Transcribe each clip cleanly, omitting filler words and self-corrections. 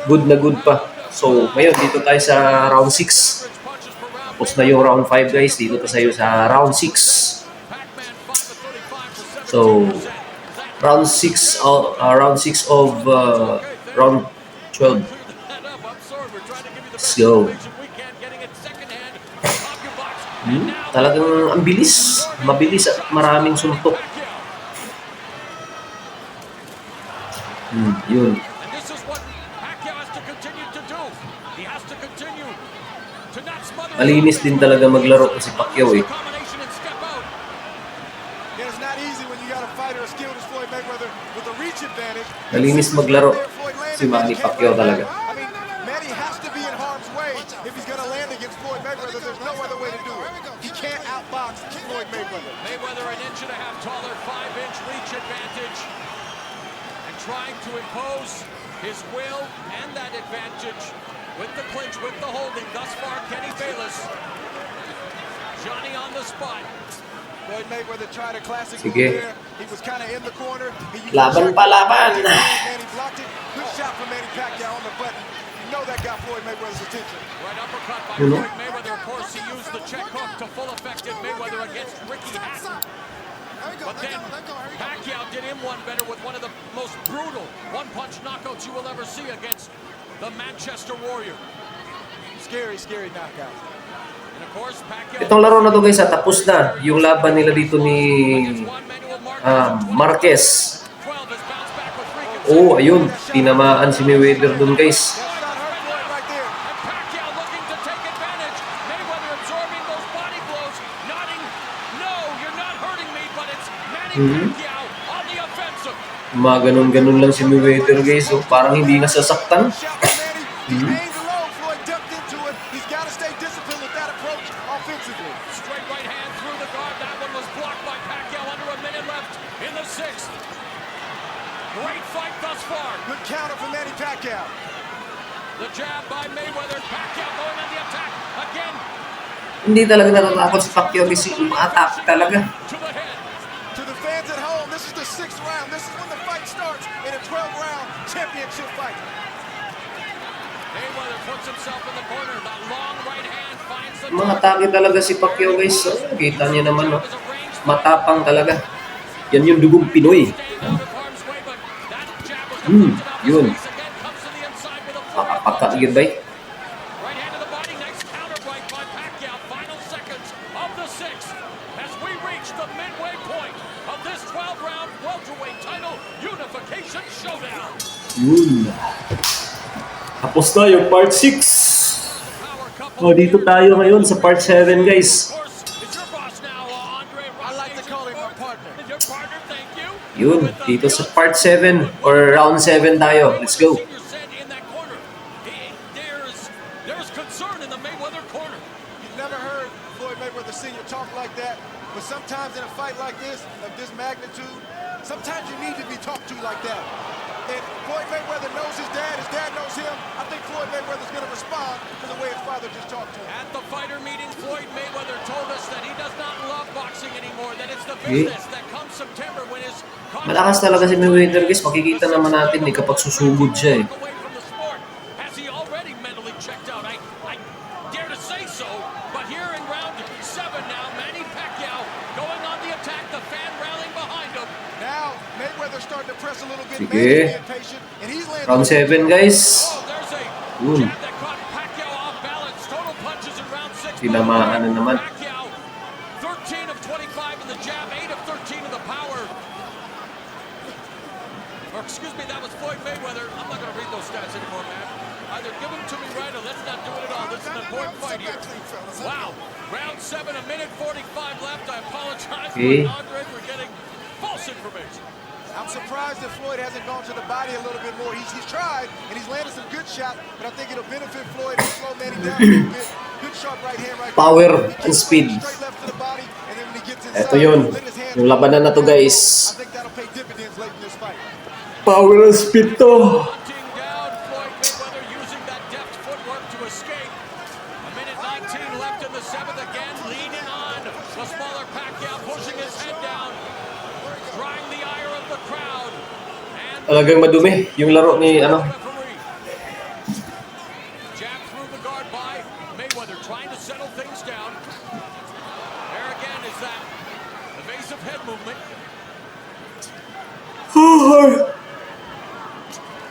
good na good pa. So, ngayon, dito tayo sa round 6. Tapos na yung round 5, guys. Dito tayo sa round 6. So, round 6 of round 12. Let's go. Talagang ang bilis. Mabilis at maraming suntok. Yun. Malinis din talaga maglaro si Pacquiao eh. Malinis maglaro si Manny Pacquiao talaga. Manny has to be in harm's way if he's going to land against Floyd Mayweather. There's no other way to do it. He can't outbox Floyd Mayweather. Mayweather an inch and a half taller, 5-inch reach advantage. And trying to impose his will and that advantage with the clinch, with the holding. Thus far, Kenny Bayless. Johnny on the spot. Floyd Mayweather tried a classic Sige. move there. He was kind of in the corner. Laban pa, laban! Manny blocked it. Good shot from Manny Pacquiao on the button. You know that got Floyd Mayweather's attention. Right uppercut by Floyd Mayweather. Of course, he used the check hook to full effect in Mayweather against Ricky Hatton. But then Pacquiao did him one better with one of the most brutal one-punch knockouts you will ever see against the Manchester Warrior. Scary, scary knockout. And of course, Pacquiao... Itong laro na to guys, tapos na yung laban nila dito ni Marquez. Oh, ayun. Tinamaan si Mayweather dun guys. Mga ganun-ganun lang si Mayweather guys. So, parang hindi nasasaktan. Straight right hand through the guard. That one was blocked by Pacquiao under a minute left in the sixth. Great fight thus far. Good counter from Manny Pacquiao. The jab by Mayweather. Pacquiao going on the attack again. Hindi talaga natatakot si Pacquiao kasi uma-attack talaga. To the head. To the fans at home, this is the 6th round. This is when the fight starts in a 12-round championship fight. Mayweather puts himself in the corner. That long right hand finds the Uma-atake talaga si Pacquiao guys. So, kita niyo naman, no? Matapang talaga. Yan yung dugong Pinoy. Yun. Pakapaka yun ba? Right hand to the body. Nice counter right by Pacquiao. Final seconds of the sixth as we reach the midway point of this 12-round welterweight title unification showdown. Yun. Tapos na yung part 6. O, dito tayo ngayon sa part 7 guys. Yun, dito sa part 7 or round 7 tayo. Let's go. There's concern in the Mayweather corner. You've never heard Floyd Mayweather Sr. talk like that, but sometimes in a fight like this, of this magnitude, sometimes you need to be talked to like that. And Floyd Mayweather knows his dad knows him. I think Floyd Mayweather's going to respond to the way his father just talked to him. At the fighter meeting, Floyd Mayweather told us that he does not love boxing anymore, that it's the business that comes September when his... Malakas talaga si Mayweather guys. Makikita naman natin eh kapag susugod siya eh. Has he already mentally checked out? I dare to say so, but here in round 7 now, Manny Pacquiao going on the attack, the fan rallying behind him. Now, Mayweather's starting to press a little bit. Sige. Round 7 guys. Yun. Tinamaan na naman. 13 of 25 in the jab, 8 of 13 in the power. Or excuse me, that was Floyd Mayweather. I'm not going to read those stats anymore, man. Either give them to me right or let's not do it at all. This is an important fight here. Wow. Round 7, a minute 45 left. I apologize to Andre for getting false information. I'm surprised that Floyd hasn't gone to the body a little bit more. He's tried, and he's landed some good shots, but I think it'll benefit Floyd and slow Manny down a little bit. Good sharp right hand right there. Power and speed. Straight left to the body, and then when he gets inside, Ito yun. Yung labanan na to guys. I think that'll pay dividends late in this fight. Power and speed to. Hunting down Floyd Mayweather using that deft footwork to escape. A minute 19 left in the 7th again, leading on. The smaller Pacquiao pushing his head down, drying the ire of the crowd. Talagang madumi yung laro ni Mayweather trying to settle things down. There again is that evasive head movement.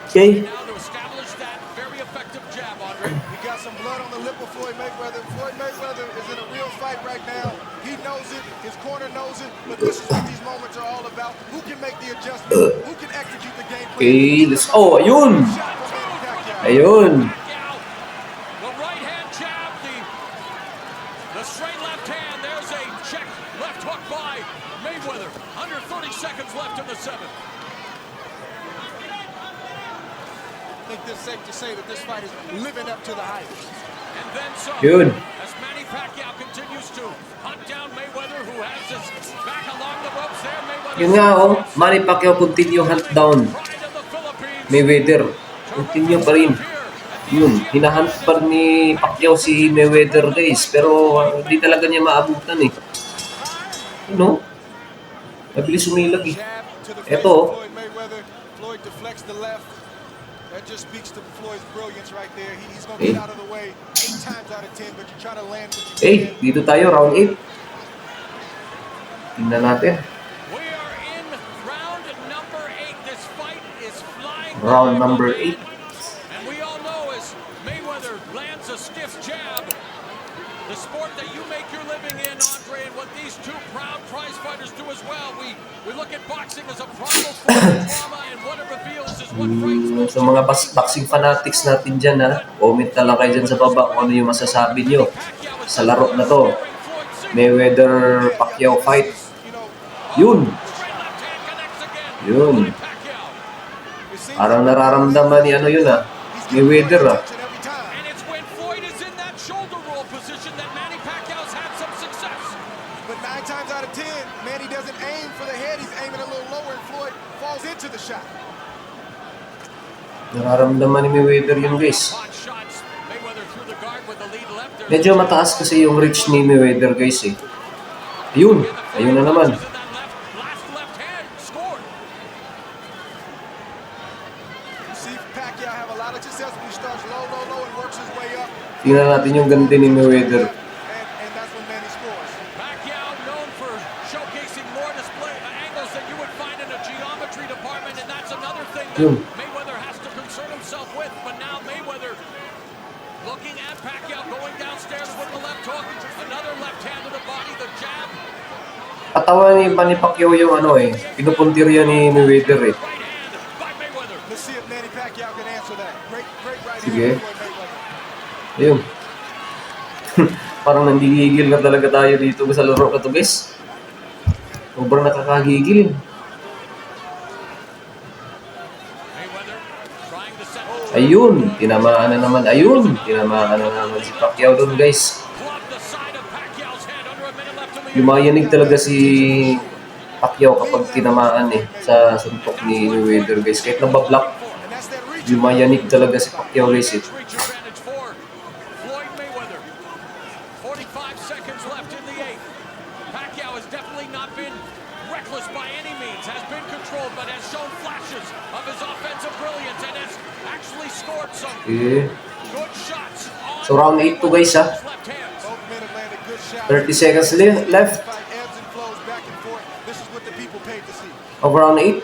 Okay. Now to establish that very effective jab, Andre. He got some blood on the lip of Floyd Mayweather. Floyd Mayweather is in a real fight right now. He knows it. His corner knows it. But this is what these moments are all about. Who can make the adjustment? Who can execute the game plan? Okay, let's... Oh, ayun! Shot from Manny Pacquiao. Ayun! Pacquiao, the right hand jab, the straight left hand. There's a check left hook by Mayweather. Under 30 seconds left in the seventh. I think it's safe to say that this fight is living up to the hype. And then some. Yun. As Manny Pacquiao continues to hunt down Mayweather, who has his back along the ropes there. Mayweather. Yun nga, oh. Manny Pacquiao continue hunt down. Pride of the Philippines. Mayweather. Continue pa rin. Yun. Hinahunt pa rin ni Pacquiao si Mayweather, guys. Pero hindi talaga niya maabutan eh. You know? Mabilis umilag eh. Jab to the face Eto. of Floyd Mayweather. Floyd deflects the left. That just speaks to Floyd's brilliance right there. He's going to get out of the way 8 times out of 10, but you try to land what you can. Dito tayo, round 8. Tingnan natin. We are in round number 8. This fight is flying. Round by number the 8. And we all know as Mayweather lands a stiff jab, the sport that you make your living in, Andre, and what these two proud prize fighters do as well. We look at boxing as a primal form of trauma, and what it reveals is what fights most. Sa mga boxing fanatics natin dyan, ha, comment na lang kayo dyan sa baba kung ano yung masasabi nyo sa laro na to. Mayweather Pacquiao fight. Yun. Yun. Parang nararamdaman ni ano yun, ha, Mayweather, ha. And it's when Floyd is in that shoulder roll position that Manny Pacquiao's had some success. But 9 times out of 10, Manny doesn't aim for the head. He's aiming a little lower, and Floyd falls into the shot. Nararamdaman ni Mayweather yun, guys. Hot shots. Mayweather through the guard with the lead left. There's Medyo mataas kasi yung reach ni Mayweather, guys, eh. Ayun. Ayun na naman. Last left hand scored. You see Pacquiao have a lot of success when he starts low, low, low, and works his way up. Tingnan natin yung ganda ni Mayweather. And that's when Manny scores. Pacquiao known for showcasing more display angles than you would find in a geometry department, and that's another thing that Yun. Mayweather has to concern himself with. But now Mayweather looking at Pacquiao going downstairs with the left hook, another left hand to the body, the jab, Katawan ni Manny Pacquiao yung ano eh. Pinupuntirya ni Mayweather eh. right hand by Mayweather. Let's see if Manny Pacquiao can answer that. Great right Sige. hand by Floyd Mayweather. Ayun. Parang nanggigigil na talaga tayo dito sa laro na to, guys. Sobrang nakakagigil. Mayweather trying to set the Ayun. Tinamaan na naman. Ayun. Tinamaan na naman si Pacquiao doon, guys. club the side of Pacquiao's head. Under a minute left in the Yumayanig talaga si Pacquiao kapag tinamaan eh sa suntok ni Mayweather, guys. Kahit nabablock, And that's that reach. yumayanig talaga si Pacquiao, guys eh. Reach advantage for Floyd Mayweather. 45 seconds left in the eighth. Pacquiao has definitely not been reckless by any means, has been controlled, but has shown flashes of his offensive brilliance and has actually scored some Okay. good shots on So round 8 to, guys, ha. his left hands. Both men have landed good shots. 30 seconds left Fight ebbs and flows back and forth. This is what the people paid to see. of round 8.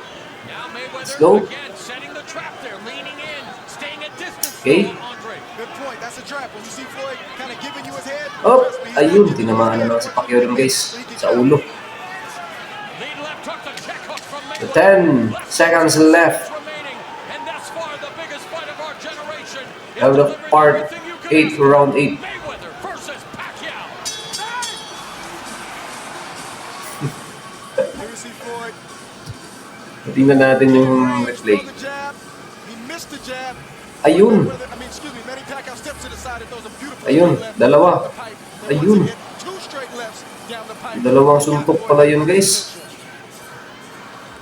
Now Mayweather go. again setting the trap there, leaning in, staying at distance Okay. from Andre. Good point. That's a trap. When you see Floyd kind of giving you his head. Oh, trust me, he's ayun. gonna give you Tinamaan his na naman head. si Pacquiao dun, guys. Sa ulo. Lead left hook, the check hook from So Mayweather. 10 seconds left Remaining, and thus far the biggest fight of our generation. is of the delivering part everything you can 8, ask for. round 8. Mayweather versus Pacquiao. Here we see Floyd. Tingnan natin yung replay. Throw the jab. He missed the jab. Ayun. Excuse me, Manny Pacquiao steps to the side and throws a beautiful Ayun, straight left dalawa. down the pipe. And Ayun. once again, 2 straight lefts down the pipe. Dalawang suntok pala yun, guys.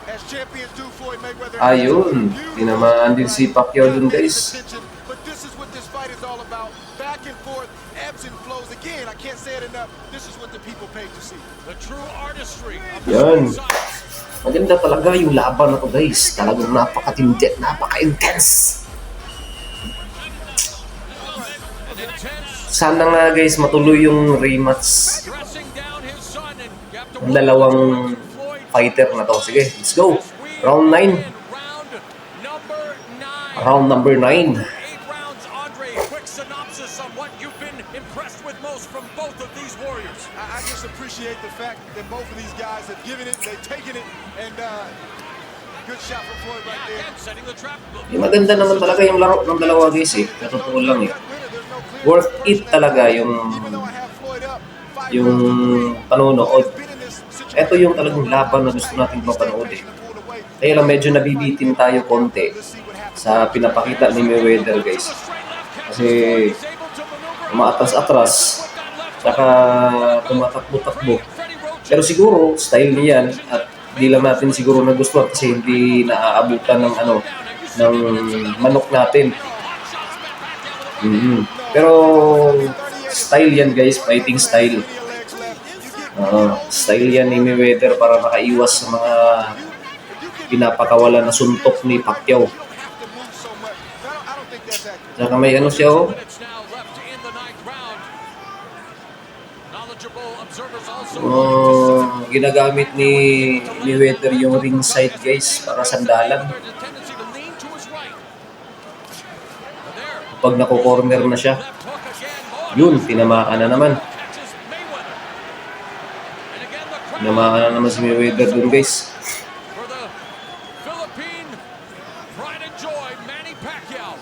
As champions do, Floyd Mayweather. Ayun. Tinamaan din si Pacquiao dun, guys. But this is what this fight is all about. Back and forth, ebbs and flows. Again, I can't say it enough. This is what the people paid to see. The true artistry of the Yan. street side. Maganda talaga yung laban na to, guys. Talagang napakatindi, napaka-intense. Sana nga guys matuloy yung rematch Dressing down his son, and you have to ng dalawang fighter na to. Sige, let's go. Round 9. Round number 9. Round number 9. 8 rounds, Andre. Quick synopsis on what you've been impressed with most from both of these warriors. I just appreciate the fact that both of these guys have given it, they've taken it, and good shot from Floyd right Yeah, there. again, setting the trap. Yung maganda naman talaga yung laro ng dalawa guys eh. Katotoo lang eh. Worth it talaga yung panonood. Ito yung talagang laban na gusto nating mapanood eh. Kaya lang medyo nabibitin tayo konti sa pinapakita ni Mayweather guys. Kasi umaatras-atras, saka tumatakbo-takbo. Pero siguro, style niyan at di lang natin siguro nagustuhan kasi hindi naaabutan ng ng manok natin. Pero style yan guys, fighting style. Style yan ni Mayweather para makaiwas sa mga pinapakawalan na suntok ni Pacquiao. Saka may siya oh. Minutes now left in the 9th round. Knowledgeable observers also Ginagamit ni Mayweather yung ringside guys para sandalan. there's a tendency to lean to his right. There, Pag nako-corner na siya, left hook again. yun, tinamaan na naman. Catches Mayweather. And again, the crowd Tinamaan na naman si Mayweather dun guys. for the Philippine pride and joy, Manny Pacquiao.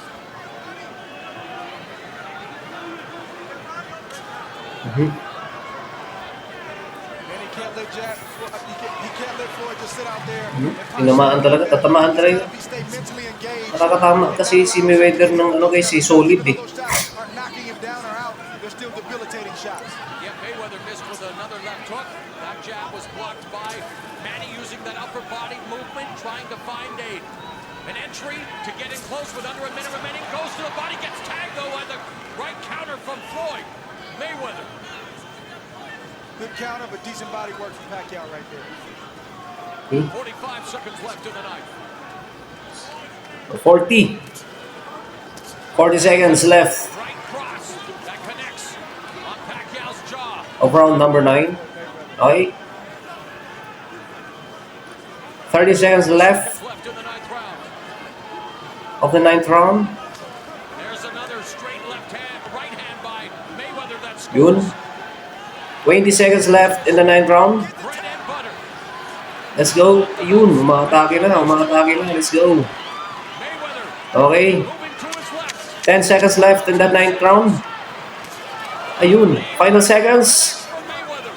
And he can't let he can't let Floyd just sit out there. Tinamaan talaga, tatamaan talaga. He stay mentally engaged. Nakakatama kasi si Mayweather ng guys, solid eh. Those shots aren't knocking him down or out. They're still debilitating shots. Yeah, Mayweather missed with another left hook. That jab was blocked by Manny using that upper body movement, trying to find an entry to get in close with under a minute remaining. Goes to the body, gets tagged though by the right counter from Floyd. Mayweather. Good counter, but decent body work from Pacquiao right there. 45 seconds left in the night. 40 seconds left Right cross that connects on Pacquiao's jaw. of round number 9. Okay. 30 seconds left Left in the 9th round. of the 9th round. There's another straight right hand by Mayweather that Yun. scores. 20 seconds left in the 9th round. Bread and butter. Let's go. Yun, umatake na. Let's go. Mayweather Okay. moving to his left. 10 seconds left in the 9th round. Ayun, final seconds. From Mayweather.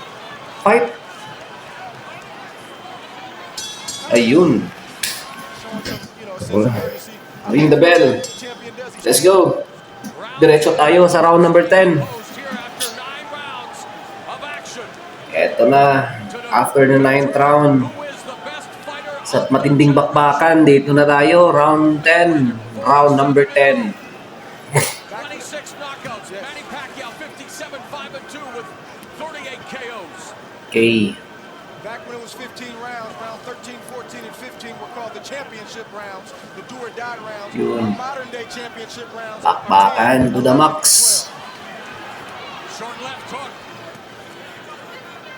Fight. Ayun. Ring the bell. Champion does. Let's go. Diretso tayo sa round number 10. Closed here after 9 rounds of action. Eto na. After the 9th round. Who is the best fighter? Sa matinding bakbakan, dito na tayo. Round 10. Round number 10. 26 knockouts. Manny Pacquiao 57-5-2 with 38 KOs. Okay. Back when it was 15 rounds, round 13, 14, and 15 were called the championship rounds, the do or die rounds. Yun. Modern day championship rounds. Bakbakan to the max. Short left hook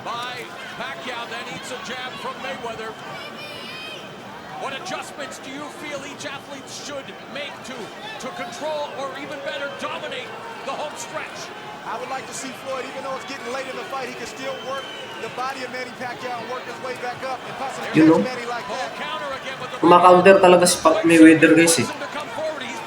by Pacquiao, then eats a jab from Mayweather. What adjustments do you feel each athlete should make to control or even better dominate the home stretch? I would like to see Floyd, even though it's getting late in the fight, he can still work the body of Manny Pacquiao and work his way back up and possibly You know. catch Manny like Full that. counter again with the Kumaka-counter talaga si Mayweather guys eh. To come forward, he's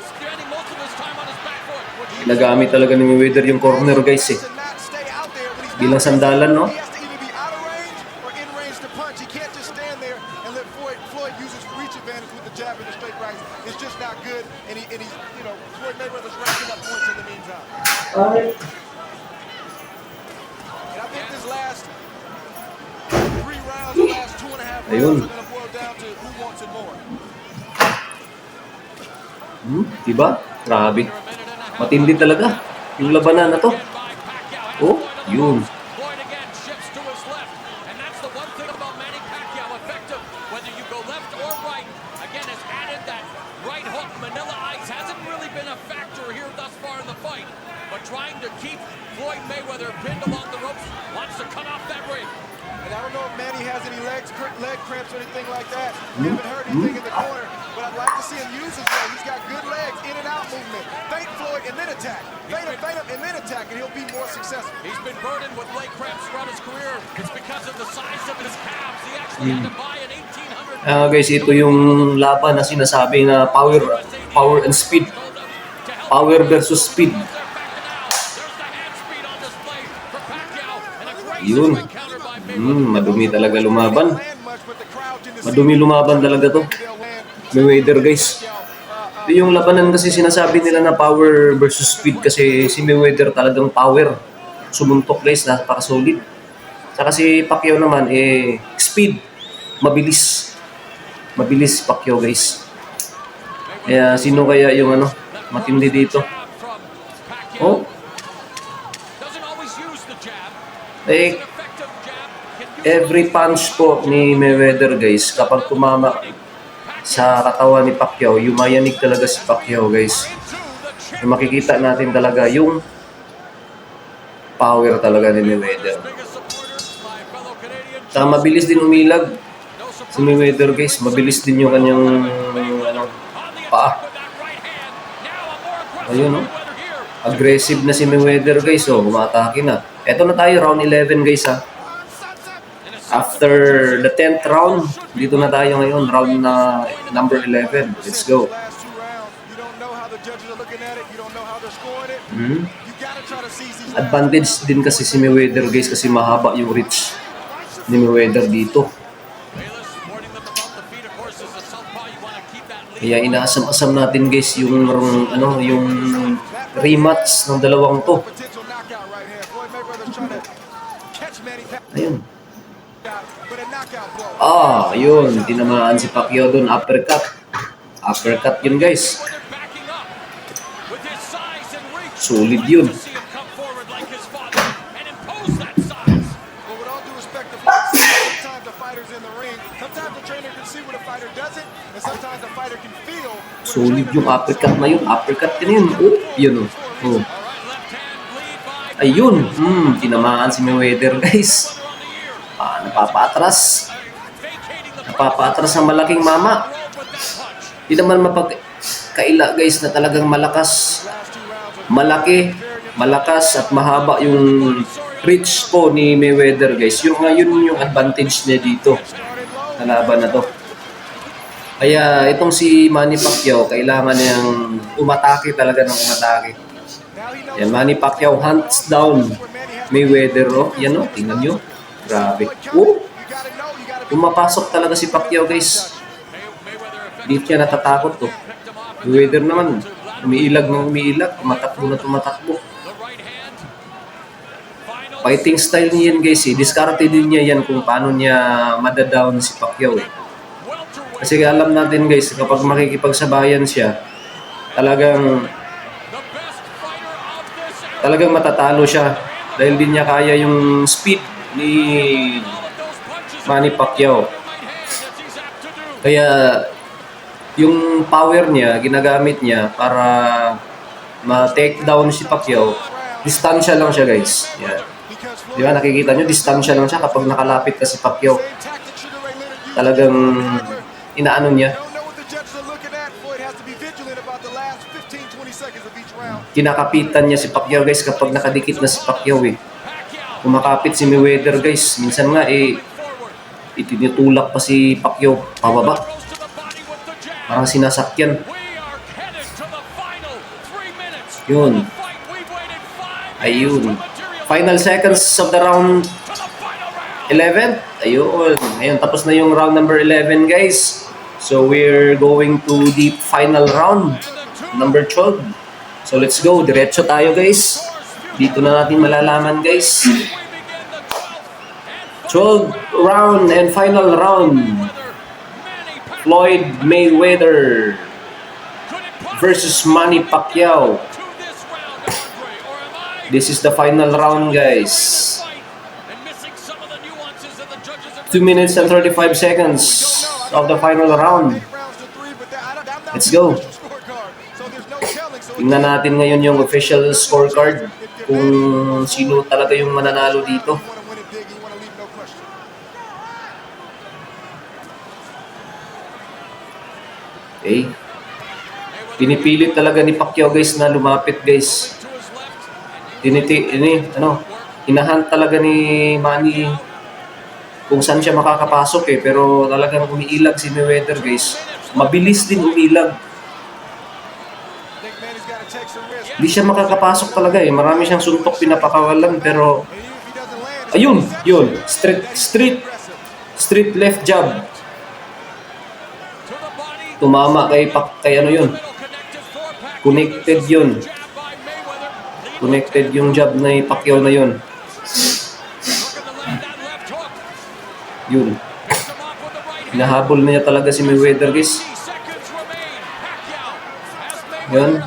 spending most of his time on his back foot. Nagamit talaga ni Mayweather yung corner guys eh. To not stay out there when he's Bilang not- sandalan, no? He has to either be out of range or in range to punch. He can't just stand there and let Floyd use his reach advantage with the jab and the straight rights. It's just not good. And he's, you know, Floyd Mayweather's racking up points in the meantime. And I think this last 3 rounds, the last 2.5 rounds Ayun. are going to boil down to who wants it more. Diba? Grabe. Matindi talaga yung labanan na to. Oh, yun. Floyd again shifts to his left. And that's the one thing about Manny Pacquiao, effective whether you go left or right. Again, has added that right hook. Manila Ice hasn't really been a factor here thus far in the fight. fight, but trying to keep Floyd Mayweather pinned along the ropes, wants to cut off that ring. And I don't know if Manny has any leg cramps or anything like that. We haven't heard anything in the corner, but I'd like to see him use his leg. He's got good legs, in and out movement. Feint Floyd and then attack. Feint him, and then attack, and he'll be more successful. He's been burdened with leg cramps throughout his career. It's because of the size of his calves. He actually had to buy an 1,800. Guys, ito yung laban na sinasabi na power and speed. Power versus speed. Yun. Madumi talaga lumaban. Madumi lumaban talaga to. Mayweather, guys. Ito yung labanan kasi sinasabi nila na power versus speed kasi si Mayweather talagang power. Sumuntok, guys, napaka-solid. Saka si Pacquiao naman, speed. Mabilis. Mabilis si Pacquiao, guys. Kaya sino kaya yung matindi dito? Oh? Every punch po ni Mayweather, guys, kapag tumama sa katawan ni Pacquiao, yumayanig talaga si Pacquiao, guys. Yung makikita natin talaga yung power talaga ni Mayweather. Saka mabilis din umilag si Mayweather, guys. Mabilis din yung kanyang paa. Ayun, no? Aggressive na si Mayweather, guys. So, umatake na. Eto na tayo, round 11, guys, ha. After the 10th round, dito na tayo ngayon, round na number 11. Let's go. Advantage din kasi si Mayweather, guys, kasi mahaba yung reach ni Mayweather dito. Kaya inaasam-asam natin, guys, yung yung rematch ng dalawang to. Ayun. Yun. Tinamaan si Pacquiao doon. Uppercut. Uppercut yun, guys. Solid yun. Solid yung uppercut na yun. Uppercut din yun. Yun. Ayun. Tinamaan si Mayweather, guys. Napapatras. Napapatras ang malaking mama. Hindi naman mapagkaila, guys, na talagang malakas. Malaki, malakas at mahaba yung reach po ni Mayweather, guys. Yung ngayon yung advantage niya dito sa laban na to. Kaya itong si Manny Pacquiao, kailangan niyang umatake talaga ng umatake. Yan, Manny Pacquiao hunts down Mayweather. Yan, tingnan nyo. Grabe. Pumapasok talaga si Pacquiao, guys. Hindi siya natatakot to. Mayweather naman, umiilag ng umiilag, tumatakbo na tumatakbo. Fighting style niya yan, guys. Diskarte din niya yan kung paano niya madadown si Pacquiao. Kasi alam natin, guys, kapag makikipagsabayan siya, talagang matatalo siya dahil din niya kaya yung speed ni Manny Pacquiao. Kaya yung power niya, ginagamit niya para ma-take down si Pacquiao. Distansya lang siya, guys. Yan. Di ba, nakikita nyo, distansya lang siya kapag nakalapit na si Pacquiao. Talagang inaano niya. Kinakapitan niya si Pacquiao, guys, kapag nakadikit na si Pacquiao, Kumakapit si Mayweather, guys. Minsan nga, itinutulak pa si Pacquiao pababa. Parang sinasakyan. Yun. Ayun. Final seconds of the round 11. Ayun. Ayun, tapos na yung round number 11, guys. So, we're going to the final round. Number 12. So, let's go. Diretso tayo, guys. Dito na natin malalaman, guys. 12th round and final round. Floyd Mayweather versus Manny Pacquiao. This is the final round, guys. 2 minutes and 35 seconds of the final round. Let's go. Tingnan natin ngayon yung official scorecard kung sino talaga yung mananalo dito. Okay. Pinipilit talaga ni Pacquiao guys na lumapit guys. Hinahunt talaga ni Manny kung saan siya makakapasok eh. Pero talagang umiilag si Mayweather guys. Mabilis din umilag. Hindi siya makakapasok talaga eh. Marami siyang suntok pinapakawalan pero ayun, yun. Straight left jab. Tumama kay ano yun. Connected yun. Connected yung jab na Pacquiao na yun. Yun. Hinahabol na niya talaga si Mayweather guys. Yun.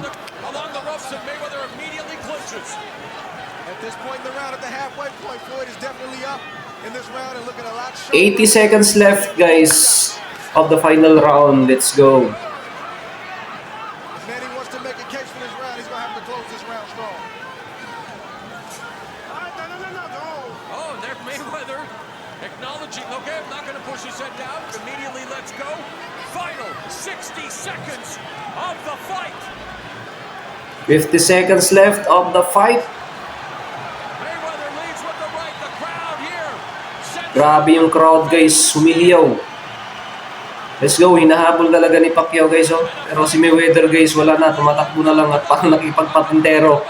At this point in the round, at the halfway point, Floyd is definitely up in this round and looking a lot sharper. 80 seconds left guys of the final round. Let's go. If Manny wants to make a case for this round, he's going to have to close this round strong. Oh, there Mayweather acknowledging, okay, I'm not going to push his head down. Immediately lets go. Final 60 seconds of the fight. 50 seconds left of the fight. Mayweather leads with the right. The crowd here. Grabe yung crowd guys, humihiyaw. Let's go, hinahabol talaga ni Pacquiao guys oh. Pero si Mayweather guys, wala na, tumatakbo na lang at parang nakipagpatintero.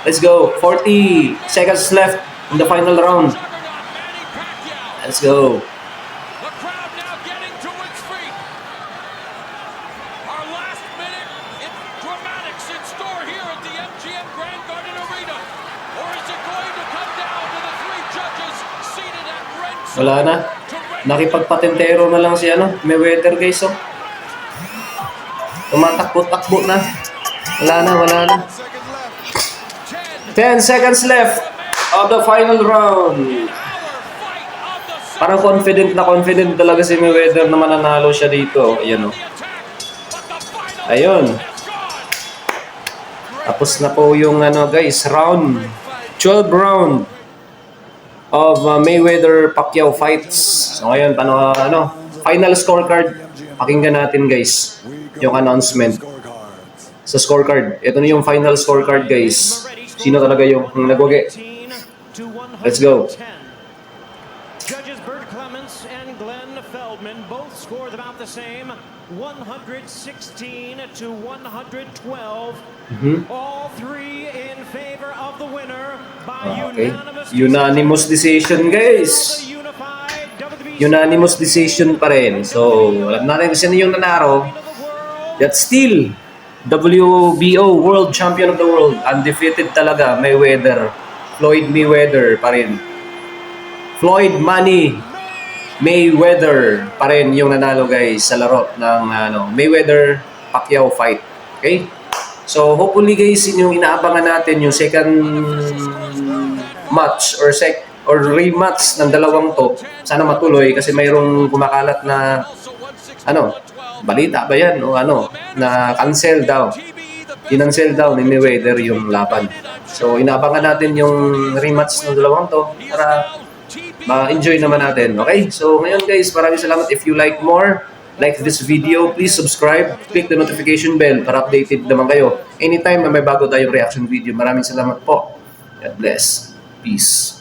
Let's go, 40 seconds left in the final round. Let's go. The crowd now getting to its feet. Our last minute, it's dramatics in store here at the MGM Grand Garden Arena. Or is it going to come down to the three judges seated at ringside? Wala na. Nakipagpatintero na lang si Mayweather guys oh. Tumatakbo-takbo na. Wala na. 10 seconds left of the final round. Parang confident talaga si Mayweather na mananalo siya dito. Ayan oh. Ayun. Tapos na po yung guys, round 12 round of Mayweather Pacquiao fights. So ngayon, final scorecard. Pakinggan natin guys yung announcement sa scorecard. Ito na yung final scorecard guys. Sino talaga yung nagwagi? Let's go. Judges Bert Clements and Glenn Feldman both scored about the same, 116 to 112. All three in favor of the winner by Unanimous decision guys. Unanimous decision pa rin. So, alam natin kung sino yung nanaro. That's still WBO World Champion of the World. Undefeated talaga, Mayweather. Floyd Mayweather pa rin. Floyd Manny Mayweather pa rin yung nanalo guys sa laro ng Mayweather Pacquiao fight. Okay? So hopefully guys, yung inaabangan natin yung second match or rematch ng dalawang to. Sana matuloy kasi mayroong kumakalat na balita ba yan o na cancel daw. Kinancel daw ni Mayweather yung laban. So inaabangan natin yung rematch ng dalawang to para ma-enjoy naman natin. Okay? So, ngayon guys, maraming salamat. If you like this video, please subscribe. Click the notification bell para updated naman kayo. Anytime na may bago tayong reaction video. Maraming salamat po. God bless. Peace.